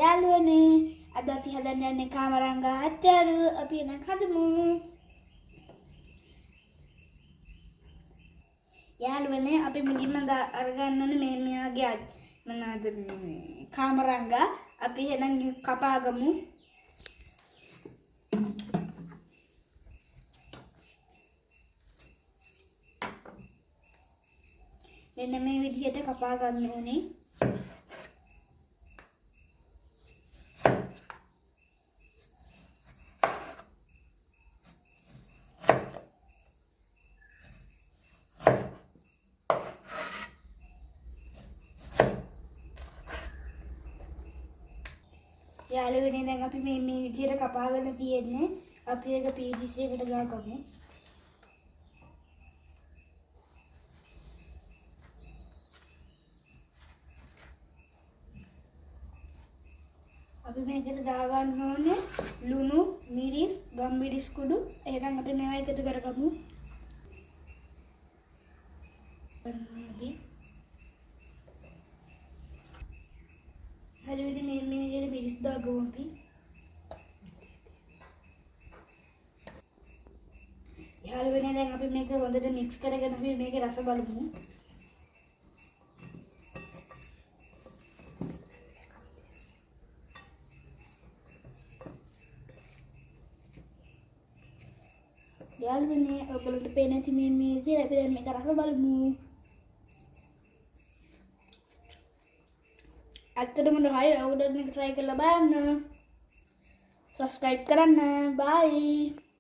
යාළුවනේ අද අපි හදන්න යන්නේ කාමරංගා අච්චාරු අපි එන හදමු යාළුවනේ අපි මුලින්ම අරගන්න ඕනේ මේ වගේ මොනවාද කාමරංගා අපි එහෙනම් කපාගමු මෙන්න මේ විදිහට කපා ගන්න ඕනේ යාළුවනේ දැන් අපි මේ විදිහට කපාගෙන තියෙන්නේ අපි ඒක PVC එකට දාගමු අපි මේකට දාගන්න ඕනේ ලුණු මිරිස් ගම්මිරිස් කුඩු එහෙනම් අපි මේවා එකතු කරගමු හරියට මේ විදිහට මිරිස් දාගමු අපි යාළුවනේ දැන් අපි මේක හොඳට මික්ස් කරගෙන අපි මේකේ රස බලමු යාළුවනේ ඔයගොල්ලන්ට පේන නැති මේ විදිහට අපි දැන් මේක රස බලමු ඇත්තටම රහයි ඔයගොල්ලෝ මේක try කරලා බලන්න subscribe කරන්න bye